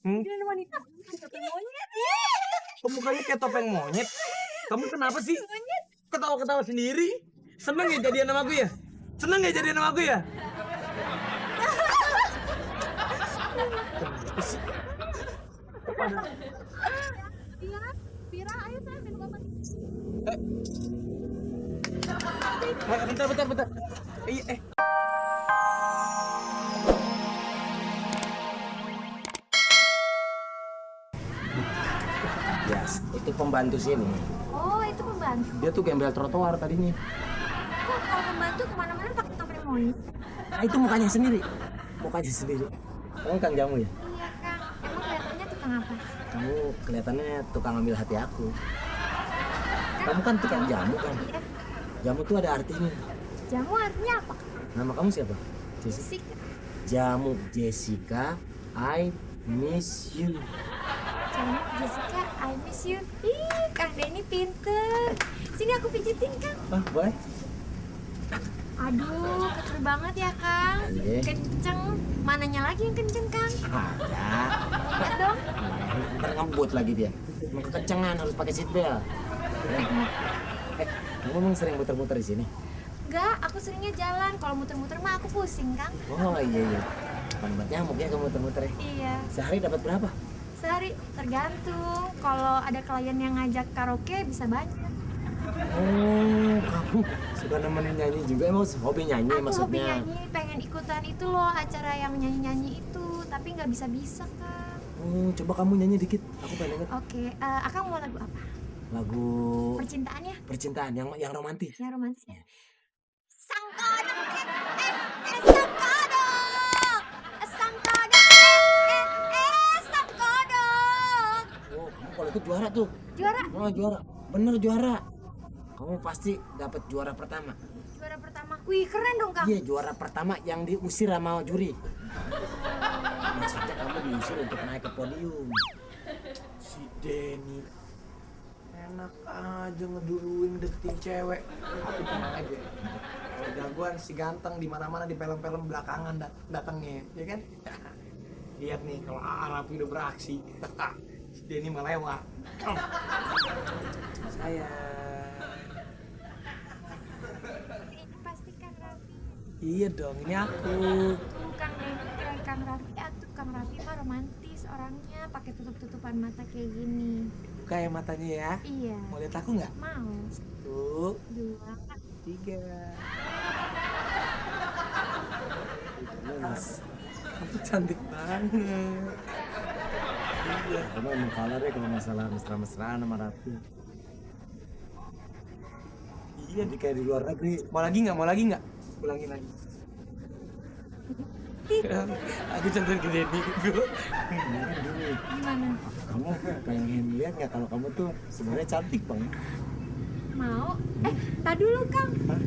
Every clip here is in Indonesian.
Kirain wanita, topeng monyet. Kok mukanya kayak topeng monyet? Kamu kenapa sih? Ketawa-ketawa sendiri? Seneng ya jadian sama aku ya? Seneng ya jadian sama aku ya? Kenapa sih? Pira, ayo saya minum obat. Bentar. Ya, itu pembantu sini. Oh, itu pembantu. Dia tuh gembel trotoar tadinya. Kok kalau pembantu kemana-mana pakai topeng monyet? Nah, itu mukanya sendiri. Kamu Kang Jamu ya? Iya, Kang. Emang kelihatannya tukang apa? Kamu kelihatannya tukang ambil hati aku. Kamu kan tukang jamu kan? Iya. Jamu tuh ada artinya. Jamu artinya apa? Nama kamu siapa? Jessica. Jamu Jessica, I miss you. Jamu Jessica, I miss you. Ih, Kang Denny pinter. Sini aku pijitin, Kang. Ah, boleh? Aduh, kecil banget ya, Kang. Iya. Kenceng. Mananya lagi yang kenceng, Kang? Ada. Lihat dong. Ntar ngebut lagi dia. Mau kekencengan harus pakai seat belt. Kamu emang sering muter-muter di sini? Enggak, aku seringnya jalan. Kalau muter-muter mah aku pusing, Kang. Oh iya. Bukan buat nyamuk ya kamu muter-muter ya? Iya. Sehari dapat berapa? Sehari tergantung. Kalau ada klien yang ngajak karaoke bisa banyak. Oh, kamu suka nemenin nyanyi juga? Emang hobi nyanyi Aku maksudnya? hobi nyanyi, pengen ikutan itu loh acara yang nyanyi-nyanyi itu, tapi nggak bisa-bisa, Kang. Oh, coba kamu nyanyi dikit. Aku pengen denger. Oke, Akang mau lagu apa? Lagu Percintaan ya? percintaan yang romantis. Yang romantis ya? Sang kodok, sang kodok, sang kodok, sang kodok. Oh, kamu kalau ikut juara tuh. Juara, Oh, juara. Bener juara. Kamu pasti dapat juara pertama. juara pertama. Wih, keren dong, Kang. Iya, juara pertama yang diusir sama juri. Maksudnya kamu diusir untuk naik ke podium. Si Denny enak aja ngeduluin deketin cewek. Aku tenang aja. Kalau jagoan si ganteng di mana-mana di film-film belakangan datangnya, ya kan? Lihat nih kalau Arab udah beraksi. Si Denny malah lewat. Saya Ini pasti Kang Raffi. iya dong, ini aku. Kang Denny kayak Kang Raffi, tuh Kang Raffi mah romantis orangnya, pakai tutup-tutupan mata kayak gini. Kayak matanya ya. Iya. Mau lihat aku nggak? Mau. 1, Dua. 3. Mas, kamu cantik banget. Iya. Kamu emang kalah deh kalau masalah mesra-mesraan sama Raffi. Iya, kayak di luar negeri. Mau lagi nggak? Ulangin lagi. Aku cantik gede nih. Gimana? Kamu pengen lihat nggak kalau kamu tuh sebenarnya cantik banget? Mau? Tak dulu Kang. Hah?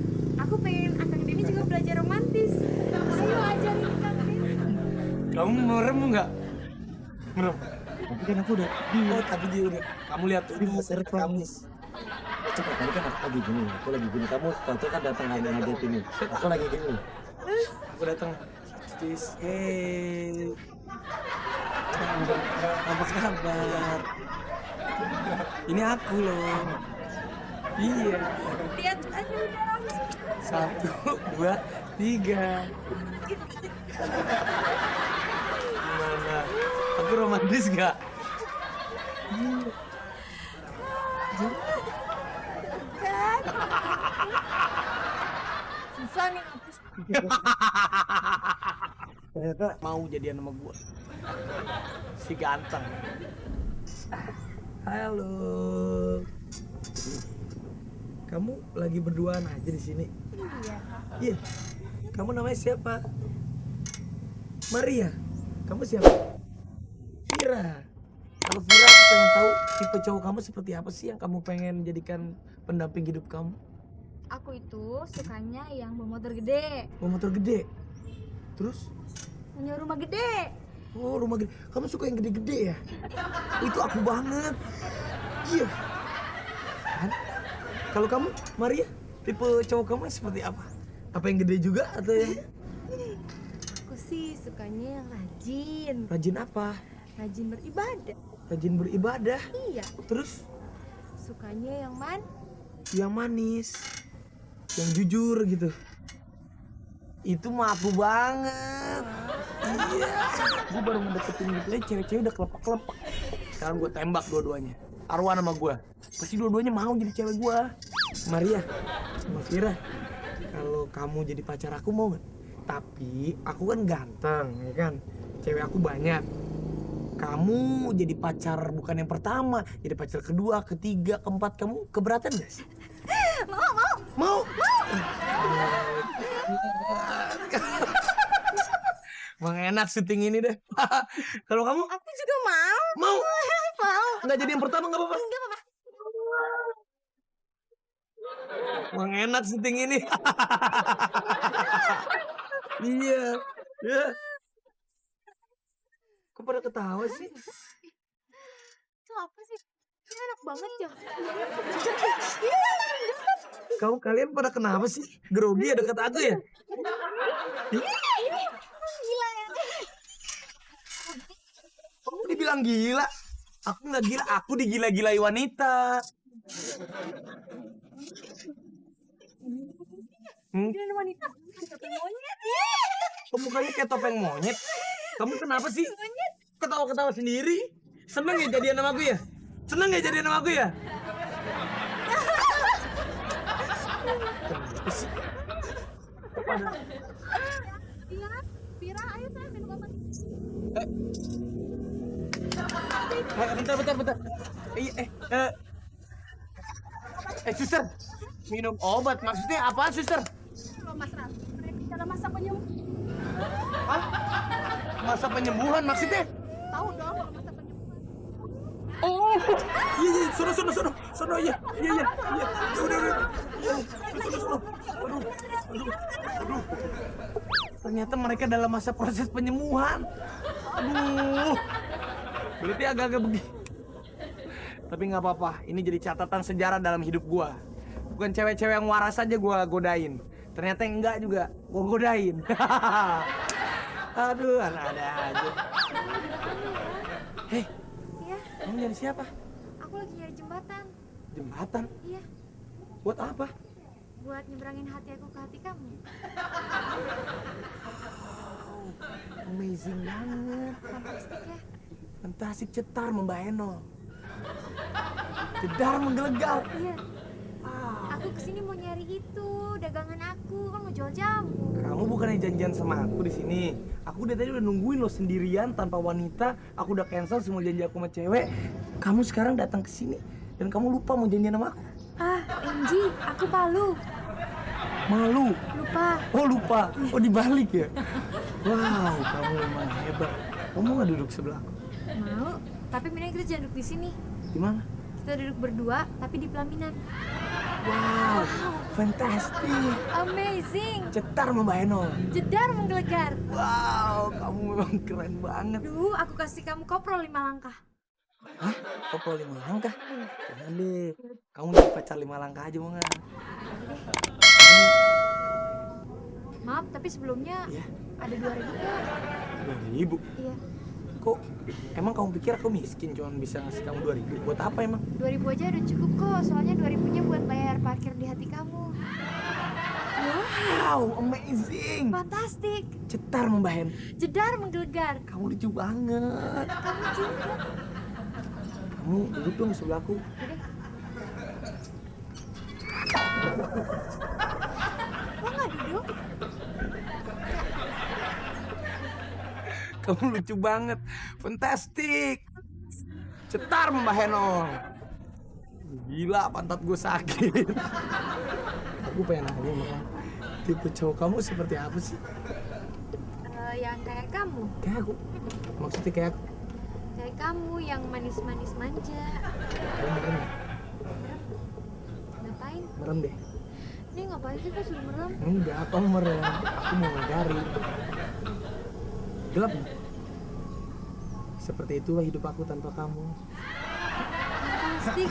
Aku pengen Kang Denny juga belajar romantis. Ayo ajarin Kang Denny. Kamu merem nggak? Merem. Tapi kan aku udah. Oh, tapi dia udah. Kamu lihat tuh di kamu. Coba tadi kan aku lagi gini. Kamu tuh kan datang ngajak ini. Aku lagi gini. Terus? Aku datang. Hey. Apa kabar? Ini aku loh. Iya. Lihat aja udah langsung. 1, 2, 3. Gimana? Aku romantis nggak? Kan? Susah nih ngapus. Ternyata mau jadian sama gua. Si ganteng. Halo. Kamu lagi berduaan aja di sini? Iya. Iya. Kamu namanya siapa? Maria. Kamu siapa? Vira. Kalau Vira, aku pengen tahu tipe cowok kamu seperti apa sih yang kamu pengen jadikan pendamping hidup kamu? Aku itu sukanya yang bermotor gede, Mau motor gede. Terus? punya rumah gede. Oh, rumah gede. Kamu suka yang gede-gede ya? Itu aku banget. Iya. Kan? Kalau kamu, Maria, tipe cowok kamu seperti apa? Apa yang gede juga atau yang? Aku sih sukanya yang rajin. Rajin apa? Rajin beribadah. Rajin beribadah. Iya. Terus Sukanya yang yang manis, yang jujur gitu. Itu mah aku banget. Iya. Gue baru mendeketin gitu aja, cewek-cewek udah kelepek-kelepek. Sekarang gue tembak dua-duanya. Arwan sama gue. Pasti dua-duanya mau jadi cewek gue. Maria, sama Vira, kalau kamu jadi pacar aku mau nggak? Tapi aku kan ganteng, ya kan? Cewek aku banyak. Kamu jadi pacar bukan yang pertama, jadi pacar kedua, ketiga, keempat. Kamu keberatan gak sih? Mau. Emang enak syuting ini deh. Kalau kamu? Aku juga mau. Mau? Mau. Nggak jadi yang pertama nggak apa-apa? Enggak apa-apa. Emang enak syuting ini. Iya. Ya. Kok pada ketawa sih? Itu apa sih? Ini enak banget ya. Kalian pada kenapa sih? Grogi ya dekat aku ya? Gila ya. Kamu dibilang gila? Aku nggak gila, aku digila-gilai wanita. Gila wanita. Topeng monyet. Mukanya kayak topeng monyet. Kamu kenapa sih? Ketawa-ketawa sendiri? Seneng ya jadian sama aku ya? Seneng ya jadian sama aku ya? Kenapa sih? Vira, ayo saya minum apa? Bentar. Suster, minum obat. Maksudnya apaan, suster? Mas Raffi, dalam masa penyembuhan. Hah? Masa penyembuhan maksudnya? Tahu dong kalau masa penyembuhan. Oh, iya, sono, iya. Ya udah. Iya, sono. Aduh. Ternyata mereka dalam masa proses penyembuhan. Aduh. Berarti agak-agak begini. Tapi nggak apa-apa, ini jadi catatan sejarah dalam hidup gua. Bukan cewek-cewek yang waras aja gua godain. Ternyata enggak juga, gua godain. Aduh, ada aja. Hei, Iya, kamu nyari siapa? aku lagi nyari jembatan. Jembatan? Iya, Buat apa? buat nyebrangin hati aku ke hati kamu. Amazing banget. Fantastik ya. Fantastik, cetar membahenol. Jedar menggelegar. Iya, aku kesini mau nyari itu dagangan aku, kan mau jual jamu. Kamu bukannya janjian sama aku di sini? Aku dari tadi udah nungguin lo sendirian tanpa wanita. Aku udah cancel semua janji aku sama cewek. Kamu sekarang datang ke sini dan kamu lupa mau janjian sama aku. MG, aku palu. Malu. Lupa. Oh lupa. Oh dibalik ya. Wow, kamu memang hebat. Kamu nggak duduk sebelah aku? Mau, tapi mending kita jangan duduk di sini. Di mana? Kita duduk berdua, tapi di pelaminan. Wow, fantastic. Amazing. Cetar membahenol. Jedar menggelegar. Wow, kamu memang keren banget. Duh, aku kasih kamu koprol 5 langkah. Hah? Koplo 5 langkah? Jangan deh. Kamu jadi pacar 5 langkah aja mau nggak? Maaf, tapi sebelumnya Iya. ada 2.000 kok. 2.000? Iya, Kok emang kamu pikir aku miskin cuma bisa ngasih kamu 2.000? Buat apa emang? 2.000 aja udah cukup kok. Soalnya 2.000-nya buat bayar parkir di hati kamu. Wow, amazing. Fantastik. Cetar membahen. Jedar menggelegar. Kamu lucu banget. Kamu juga. Kamu duduk dong sebelahku. Kok nggak duduk? Kamu lucu banget. Fantastic. Cetar membahenol. Gila, pantat gue sakit. Aku pengen nanya sama kamu. Tipe cowok kamu seperti apa sih? Yang kayak kamu. Kayak aku. Maksudnya kayak aku. Kayak kamu yang manis-manis manja. Kamu merem ya? Ngapain? Merem deh. Ini ngapain sih kok suruh merem? Enggak, kamu merem. Aku mau ngagarin. Gelap nggak? Seperti itulah hidup aku tanpa kamu. Fantastik.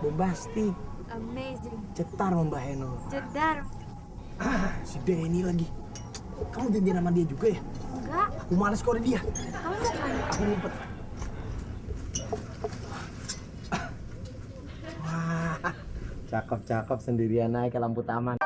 Bombastik. Amazing. Cetar membahenol. Jedar. Si Denny lagi. Kamu janjian sama dia juga ya? Enggak, Aku males kalau ada dia. kamu mau kemana? Aku ngumpet. Wah, cakep-cakep sendirian naik ke lampu taman.